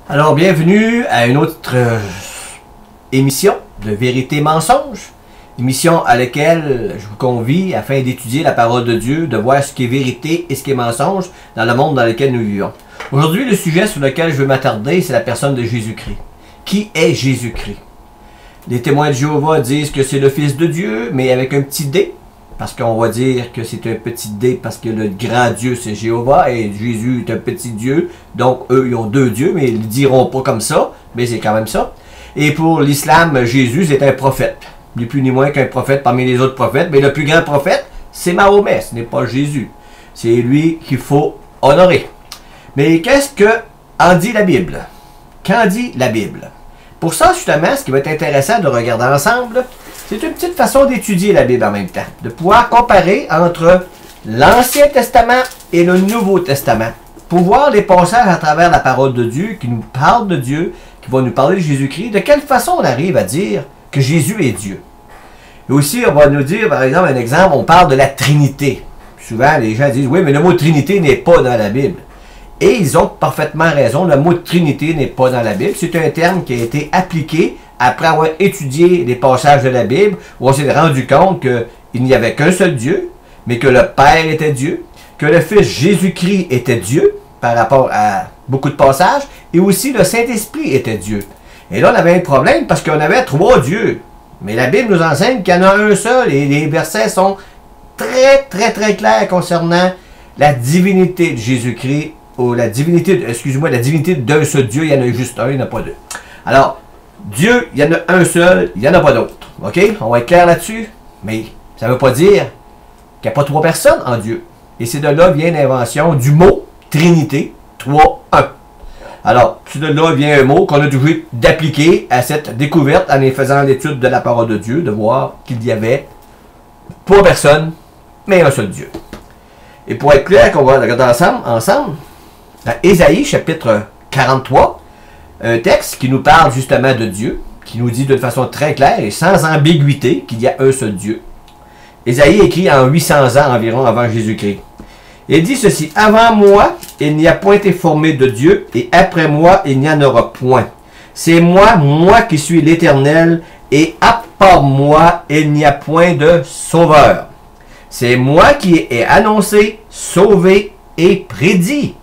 Alors, bienvenue à une autre émission de Vérité-Mensonge, émission à laquelle je vous convie afin d'étudier la parole de Dieu, de voir ce qui est vérité et ce qui est mensonge dans le monde dans lequel nous vivons. Aujourd'hui, le sujet sur lequel je veux m'attarder, c'est la personne de Jésus-Christ. Qui est Jésus-Christ? Les témoins de Jéhovah disent que c'est le Fils de Dieu, mais avec un petit D, parce qu'on va dire que c'est un petit D parce que le grand Dieu c'est Jéhovah et Jésus est un petit Dieu, donc eux ils ont deux dieux, mais ils ne diront pas comme ça, mais c'est quand même ça. Et pour l'islam, Jésus c'est un prophète, ni plus ni moins qu'un prophète parmi les autres prophètes, mais le plus grand prophète c'est Mahomet, ce n'est pas Jésus, c'est lui qu'il faut honorer. Mais qu'est-ce que en dit la Bible? Qu'en dit la Bible? Pour ça justement, ce qui va être intéressant de regarder ensemble, c'est une petite façon d'étudier la Bible en même temps, de pouvoir comparer entre l'Ancien Testament et le Nouveau Testament, pour voir les passages à travers la parole de Dieu, qui nous parlent de Dieu, qui vont nous parler de Jésus-Christ, de quelle façon on arrive à dire que Jésus est Dieu. Et aussi, on va nous dire, par exemple, un exemple, on parle de la Trinité. Souvent, les gens disent, oui, mais le mot Trinité n'est pas dans la Bible. Et ils ont parfaitement raison, le mot Trinité n'est pas dans la Bible. C'est un terme qui a été appliqué après avoir étudié les passages de la Bible, où on s'est rendu compte qu'il n'y avait qu'un seul Dieu, mais que le Père était Dieu, que le Fils Jésus-Christ était Dieu, par rapport à beaucoup de passages, et aussi le Saint-Esprit était Dieu. Et là, on avait un problème parce qu'on avait trois dieux. Mais la Bible nous enseigne qu'il y en a un seul, et les versets sont très clairs concernant la divinité de Jésus-Christ, ou la divinité, la divinité d'un seul Dieu, il y en a juste un, il n'y en a pas deux. Alors, Dieu, il y en a un seul, il n'y en a pas d'autre. OK? On va être clair là-dessus. Mais ça ne veut pas dire qu'il n'y a pas trois personnes en Dieu. Et c'est de là vient l'invention du mot Trinité, 3, 1. Alors, c'est de là vient un mot qu'on a toujours d'appliquer à cette découverte en faisant l'étude de la parole de Dieu, de voir qu'il y avait trois personnes, mais un seul Dieu. Et pour être clair qu'on va regarder ensemble, dans Ésaïe, chapitre 43, un texte qui nous parle justement de Dieu, qui nous dit de façon très claire et sans ambiguïté qu'il y a un seul Dieu. Ésaïe écrit en 800 ans environ avant Jésus-Christ. Il dit ceci: « Avant moi, il n'y a point été formé de Dieu, et après moi, il n'y en aura point. C'est moi, moi qui suis l'Éternel, et à part moi, il n'y a point de sauveur. C'est moi qui ai annoncé, sauvé et prédit.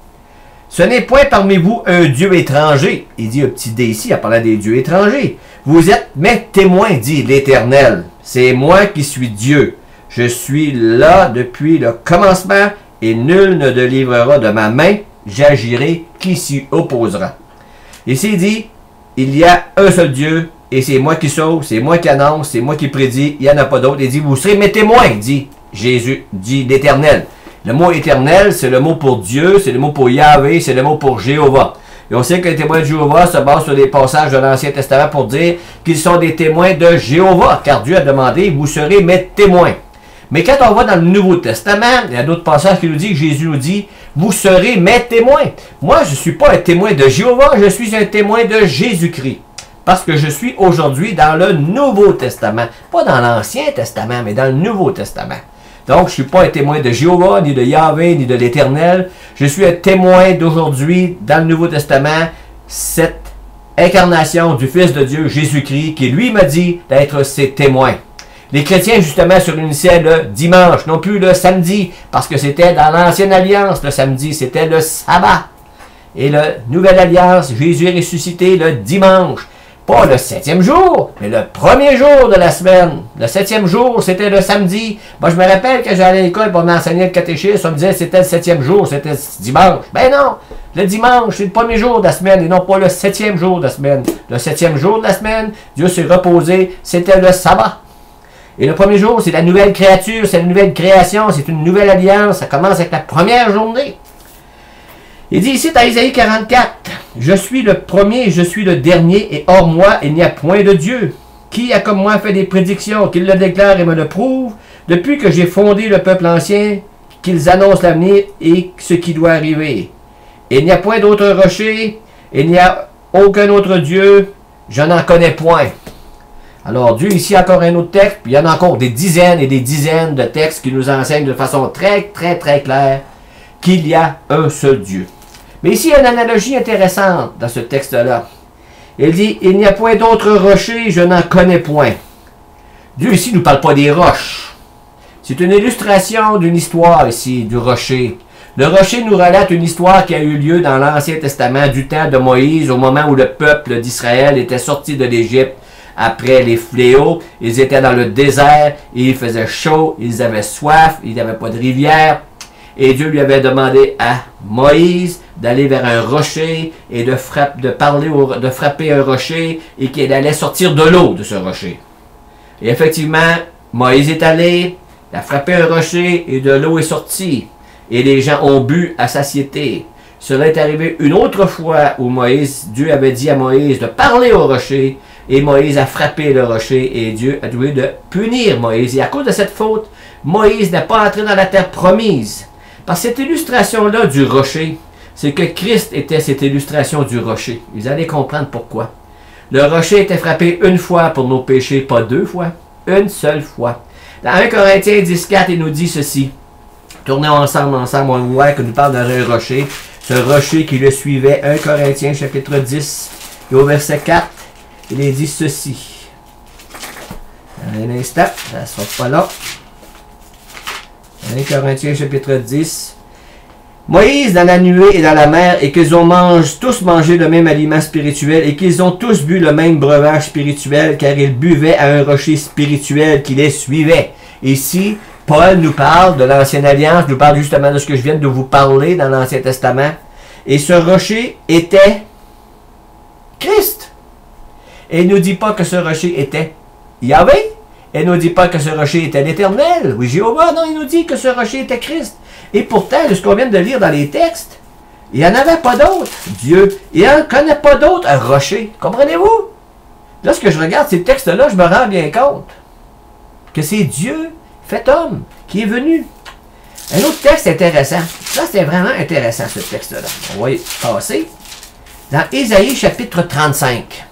Ce n'est point parmi vous un Dieu étranger. » Il dit un petit D ici, en parlant des dieux étrangers. « Vous êtes mes témoins, dit l'Éternel. C'est moi qui suis Dieu. Je suis là depuis le commencement, et nul ne délivrera de ma main. J'agirai qui s'y opposera. » Ici, il dit, il y a un seul Dieu, et c'est moi qui sauve, c'est moi qui annonce, c'est moi qui prédit, il n'y en a pas d'autre. Il dit, vous serez mes témoins, dit Jésus, dit l'Éternel. Le mot éternel, c'est le mot pour Dieu, c'est le mot pour Yahvé, c'est le mot pour Jéhovah. Et on sait que les témoins de Jéhovah se basent sur les passages de l'Ancien Testament pour dire qu'ils sont des témoins de Jéhovah, car Dieu a demandé, vous serez mes témoins. Mais quand on va dans le Nouveau Testament, il y a d'autres passages qui nous disent, Jésus nous dit, vous serez mes témoins. Moi, je ne suis pas un témoin de Jéhovah, je suis un témoin de Jésus-Christ. Parce que je suis aujourd'hui dans le Nouveau Testament. Pas dans l'Ancien Testament, mais dans le Nouveau Testament. Donc, je ne suis pas un témoin de Jéhovah, ni de Yahvé, ni de l'Éternel. Je suis un témoin d'aujourd'hui, dans le Nouveau Testament, cette incarnation du Fils de Dieu, Jésus-Christ, qui lui m'a dit d'être ses témoins. Les chrétiens, justement, se réunissaient le dimanche, non plus le samedi, parce que c'était dans l'Ancienne Alliance, le samedi, c'était le sabbat. Et la Nouvelle Alliance, Jésus est ressuscité le dimanche. Pas le 7e jour, mais le premier jour de la semaine. Le 7e jour, c'était le samedi. Moi, je me rappelle que j'allais à l'école pour m'enseigner le catéchisme, on me disait que c'était le 7e jour, c'était dimanche. Ben non, le dimanche, c'est le premier jour de la semaine et non pas le 7e jour de la semaine. Le 7e jour de la semaine, Dieu s'est reposé, c'était le sabbat. Et le premier jour, c'est la nouvelle créature, c'est la nouvelle création, c'est une nouvelle alliance, ça commence avec la première journée. Il dit ici dans Ésaïe 44, « Je suis le premier, je suis le dernier, et hors moi, il n'y a point de Dieu. Qui a comme moi fait des prédictions, qu'il le déclare et me le prouve, depuis que j'ai fondé le peuple ancien, qu'ils annoncent l'avenir et ce qui doit arriver. Il n'y a point d'autre rocher, il n'y a aucun autre Dieu, je n'en connais point. » Alors Dieu, ici encore un autre texte, puis il y en a encore des dizaines et des dizaines de textes qui nous enseignent de façon très claire qu'il y a un seul Dieu. Mais ici, il y a une analogie intéressante dans ce texte-là. Il dit, il n'y a point d'autre rocher, je n'en connais point. Dieu ici ne nous parle pas des roches. C'est une illustration d'une histoire ici, du rocher. Le rocher nous relate une histoire qui a eu lieu dans l'Ancien Testament du temps de Moïse, au moment où le peuple d'Israël était sorti de l'Égypte après les fléaux. Ils étaient dans le désert, et il faisait chaud, ils avaient soif, il n'y avait pas de rivière. Et Dieu lui avait demandé à Moïse d'aller vers un rocher et de frapper un rocher et qu'il allait sortir de l'eau de ce rocher. Et effectivement, Moïse est allé, il a frappé un rocher et de l'eau est sortie. Et les gens ont bu à satiété. Cela est arrivé une autre fois où Dieu avait dit à Moïse de parler au rocher, et Moïse a frappé le rocher, et Dieu a dû de punir Moïse. Et à cause de cette faute, Moïse n'est pas entré dans la terre promise. Par cette illustration-là du rocher, c'est que Christ était cette illustration du rocher. Vous allez comprendre pourquoi. Le rocher était frappé une fois pour nos péchés, pas deux fois, une seule fois. Dans 1 Corinthiens 10,4, il nous dit ceci. Tournez ensemble, on voit que nous parle d'un rocher. Ce rocher qui le suivait, 1 Corinthiens chapitre 10, et au verset 4, il est dit ceci. Un instant, ça ne sera pas là. 1 Corinthiens chapitre 10. Moïse dans la nuée et dans la mer, et qu'ils ont tous mangé le même aliment spirituel, et qu'ils ont tous bu le même breuvage spirituel, car ils buvaient à un rocher spirituel qui les suivait. Ici, Paul nous parle de l'Ancienne Alliance, nous parle justement de ce que je viens de vous parler dans l'Ancien Testament. Et ce rocher était Christ. Et il ne nous dit pas que ce rocher était Yahvé. Il ne nous dit pas que ce rocher était l'Éternel. Oui, Jéhovah. Non, il nous dit que ce rocher était Christ. Et pourtant, de ce qu'on vient de lire dans les textes, il n'y en avait pas d'autre. Dieu, il n'en connaît pas d'autre, un rocher. Comprenez-vous? Lorsque je regarde ces textes-là, je me rends bien compte que c'est Dieu fait homme, qui est venu. Un autre texte intéressant. Ça, c'est vraiment intéressant, ce texte-là. On va y passer. Dans Ésaïe, chapitre 35.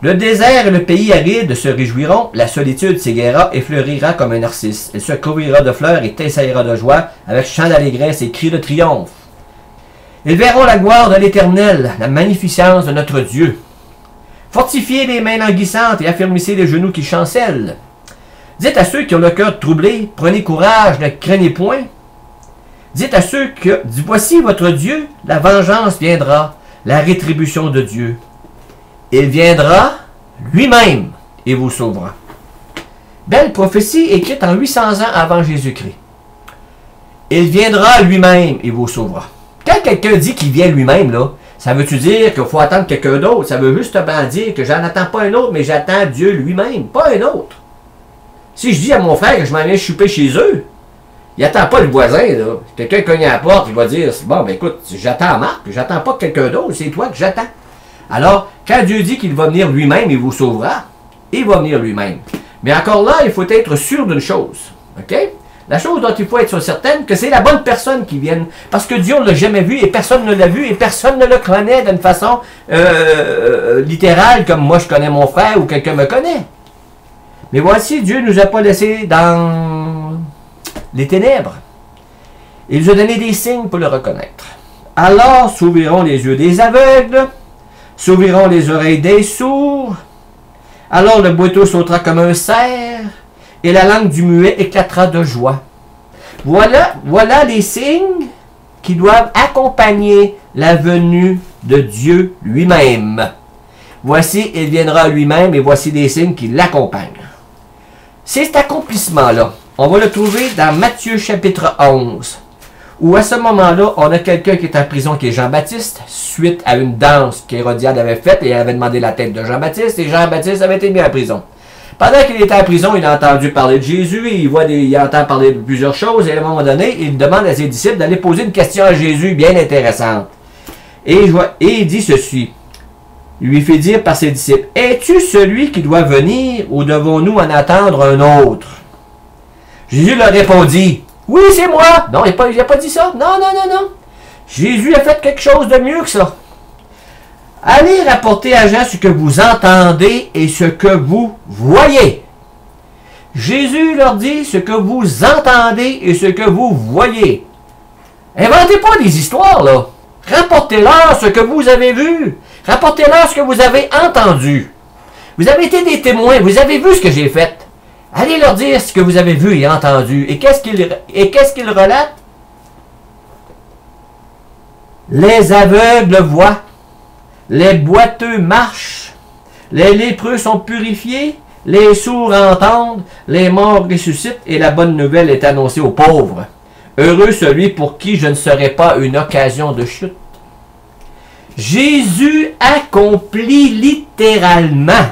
Le désert et le pays aride se réjouiront, la solitude s'égaira et fleurira comme un narcisse. Elle se couvrira de fleurs et tressaillera de joie, avec chants d'allégresse et cris de triomphe. Ils verront la gloire de l'Éternel, la magnificence de notre Dieu. Fortifiez les mains languissantes et affermissez les genoux qui chancellent. Dites à ceux qui ont le cœur troublé, prenez courage, ne craignez point. Dites à ceux que, voici votre Dieu, la vengeance viendra, la rétribution de Dieu. Il viendra lui-même et vous sauvera. Belle prophétie écrite en 800 ans avant Jésus-Christ. Il viendra lui-même et vous sauvera. Quand quelqu'un dit qu'il vient lui-même, là, ça veut-tu dire qu'il faut attendre quelqu'un d'autre? Ça veut justement dire que j'en attends pas un autre, mais j'attends Dieu lui-même, pas un autre. Si je dis à mon frère que je m'en viens chouper chez eux, il n'attend pas le voisin, là. Quelqu'un cogne à la porte, il va dire, bon, ben écoute, j'attends Marc, j'attends pas quelqu'un d'autre, c'est toi que j'attends. Alors, quand Dieu dit qu'il va venir lui-même, il vous sauvera, il va venir lui-même. Mais encore là, il faut être sûr d'une chose, ok? La chose dont il faut être certaine, que c'est la bonne personne qui vienne. Parce que Dieu ne l'a jamais vu, et personne ne l'a vu, et personne ne le connaît d'une façon littérale, comme moi je connais mon frère, ou quelqu'un me connaît. Mais voici, Dieu ne nous a pas laissés dans les ténèbres. Il nous a donné des signes pour le reconnaître. Alors s'ouvriront les yeux des aveugles, s'ouvriront les oreilles des sourds. Alors le boiteux sautera comme un cerf, et la langue du muet éclatera de joie. Voilà les signes qui doivent accompagner la venue de Dieu lui-même. Voici, il viendra lui-même, et voici les signes qui l'accompagnent. C'est cet accomplissement-là, on va le trouver dans Matthieu chapitre 11, où à ce moment-là, on a quelqu'un qui est en prison, qui est Jean-Baptiste, suite à une danse qu'Hérodiade avait faite, et elle avait demandé la tête de Jean-Baptiste, et Jean-Baptiste avait été mis en prison. Pendant qu'il était en prison, il a entendu parler de Jésus, il entend parler de plusieurs choses, et à un moment donné, il demande à ses disciples d'aller poser une question à Jésus bien intéressante. Et il dit ceci. Il lui fait dire par ses disciples, « Es-tu celui qui doit venir, ou devons-nous en attendre un autre? » Jésus leur répondit, « Oui, c'est moi. » Non, il n'a pas dit ça. Non, non, non, non. Jésus a fait quelque chose de mieux que ça. « Allez rapporter à Jean ce que vous entendez et ce que vous voyez. » Jésus leur dit ce que vous entendez et ce que vous voyez. Inventez pas des histoires, là. Rapportez-leur ce que vous avez vu. Rapportez-leur ce que vous avez entendu. Vous avez été des témoins, vous avez vu ce que j'ai fait. Allez leur dire ce que vous avez vu et entendu. Et qu'est-ce qu'ils relatent? Les aveugles voient, les boiteux marchent, les lépreux sont purifiés, les sourds entendent, les morts ressuscitent et la bonne nouvelle est annoncée aux pauvres. Heureux celui pour qui je ne serai pas une occasion de chute. Jésus accomplit littéralement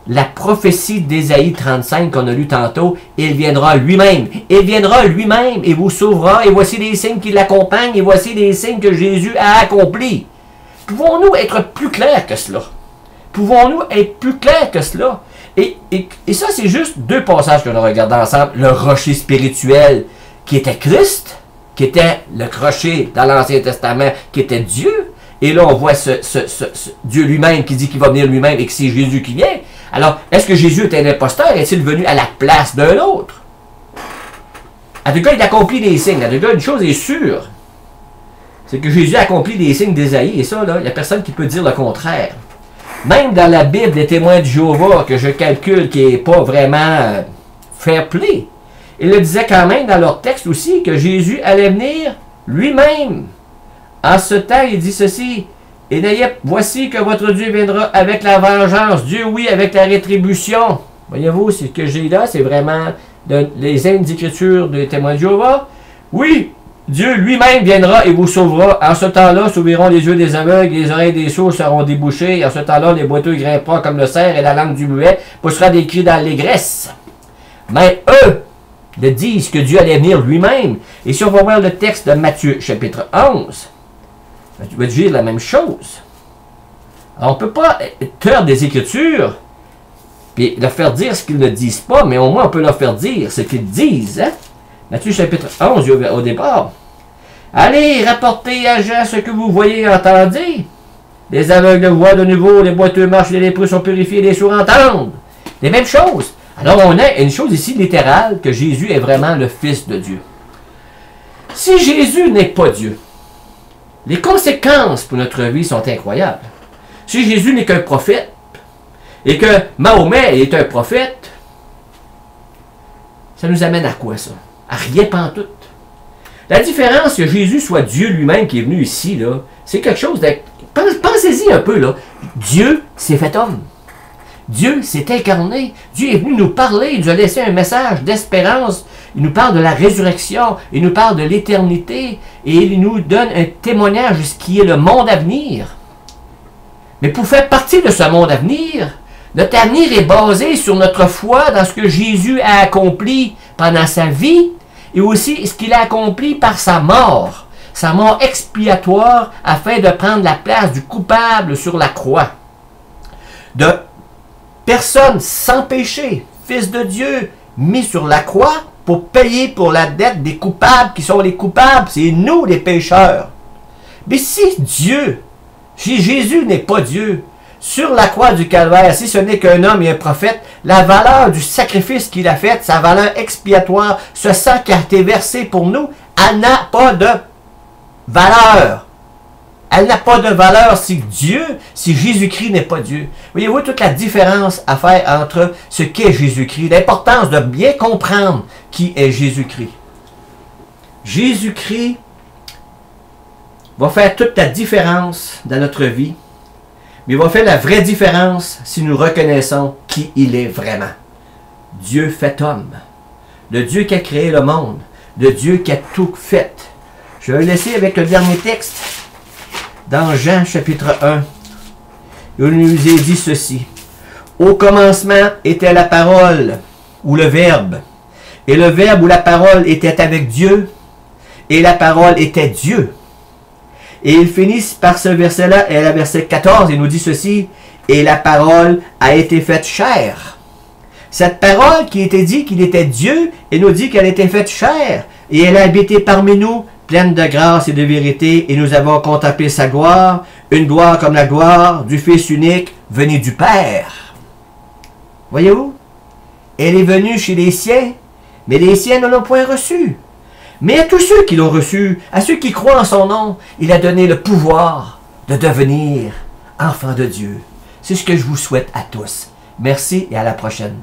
la prophétie d'Ésaïe 35 qu'on a lu tantôt. Il viendra lui-même. Il viendra lui-même et vous sauvera. Et voici les signes qui l'accompagnent. Et voici les signes que Jésus a accomplis. Pouvons-nous être plus clairs que cela? Pouvons-nous être plus clairs que cela? Et ça, c'est juste deux passages qu'on a regardés ensemble. Le rocher spirituel qui était Christ, qui était le rocher dans l'Ancien Testament, qui était Dieu. Et là, on voit ce Dieu lui-même qui dit qu'il va venir lui-même et que c'est Jésus qui vient. Alors, est-ce que Jésus est un imposteur? Est-il venu à la place d'un autre? En tout cas, il accomplit des signes. En tout cas, une chose est sûre, c'est que Jésus accomplit des signes d'Ésaïe. Et ça, là, il n'y a personne qui peut dire le contraire. Même dans la Bible des témoins de Jéhovah, que je calcule qui n'est pas vraiment fair play, il le disait quand même dans leur texte aussi, que Jésus allait venir lui-même. En ce temps, il dit ceci, « Et n'ayez, voici que votre Dieu viendra avec la vengeance, Dieu, oui, avec la rétribution. » Voyez-vous, ce que j'ai là, c'est vraiment les Écritures des témoins de Jéhovah. Oui, Dieu lui-même viendra et vous sauvera. En ce temps-là, s'ouvriront les yeux des aveugles, les oreilles des sourds seront débouchées. Et en ce temps-là, les boiteux grimperont comme le cerf et la langue du muet poussera des cris d'allégresse. Mais eux le disent que Dieu allait venir lui-même. Et si on va voir le texte de Matthieu, chapitre 11, tu vas dire la même chose. Alors, on ne peut pas taire des Écritures et leur faire dire ce qu'ils ne disent pas, mais au moins on peut leur faire dire ce qu'ils disent. Hein? Matthieu chapitre 11 au départ. Allez, rapportez à Jean ce que vous voyez et entendez. Les aveugles voient de nouveau, les boiteux marchent, les lépreux sont purifiés, les sourds entendent. Les mêmes choses. Alors on a une chose ici littérale, que Jésus est vraiment le Fils de Dieu. Si Jésus n'est pas Dieu, les conséquences pour notre vie sont incroyables. Si Jésus n'est qu'un prophète, et que Mahomet est un prophète, ça nous amène à quoi ça? À rien pantoute. La différence que Jésus soit Dieu lui-même qui est venu ici, là, c'est quelque chose de... Pensez-y un peu, là. Dieu s'est fait homme. Dieu s'est incarné. Dieu est venu nous parler. Il nous a laissé un message d'espérance. Il nous parle de la résurrection. Il nous parle de l'éternité. Et il nous donne un témoignage de ce qui est le monde à venir. Mais pour faire partie de ce monde à venir, notre avenir est basé sur notre foi dans ce que Jésus a accompli pendant sa vie et aussi ce qu'il a accompli par sa mort expiatoire afin de prendre la place du coupable sur la croix. De personne sans péché, Fils de Dieu, mis sur la croix pour payer pour la dette des coupables qui sont les coupables, c'est nous les pécheurs. Mais si Jésus n'est pas Dieu, sur la croix du Calvaire, si ce n'est qu'un homme et un prophète, la valeur du sacrifice qu'il a fait, sa valeur expiatoire, ce sang qui a été versé pour nous, elle n'a pas de valeur. Elle n'a pas de valeur si Jésus-Christ n'est pas Dieu. Voyez-vous toute la différence à faire entre ce qu'est Jésus-Christ, l'importance de bien comprendre qui est Jésus-Christ. Jésus-Christ va faire toute la différence dans notre vie, mais il va faire la vraie différence si nous reconnaissons qui il est vraiment. Dieu fait homme. Le Dieu qui a créé le monde. Le Dieu qui a tout fait. Je vais laisser avec le dernier texte. Dans Jean chapitre 1. Il nous est dit ceci. Au commencement était la parole, ou le Verbe. Et le Verbe ou la parole était avec Dieu. Et la parole était Dieu. Et il finit par ce verset-là, et le verset 14, il nous dit ceci, « Et la parole a été faite chair. » Cette parole qui était dit qu'il était Dieu, il nous dit qu'elle a été faite chair, et elle a habité parmi nous, pleine de grâce et de vérité, et nous avons contemplé sa gloire, une gloire comme la gloire du Fils unique, venu du Père. Voyez-vous? Elle est venue chez les siens, mais les siens ne l'ont point reçue. Mais à tous ceux qui l'ont reçu, à ceux qui croient en son nom, il a donné le pouvoir de devenir enfants de Dieu. C'est ce que je vous souhaite à tous. Merci et à la prochaine.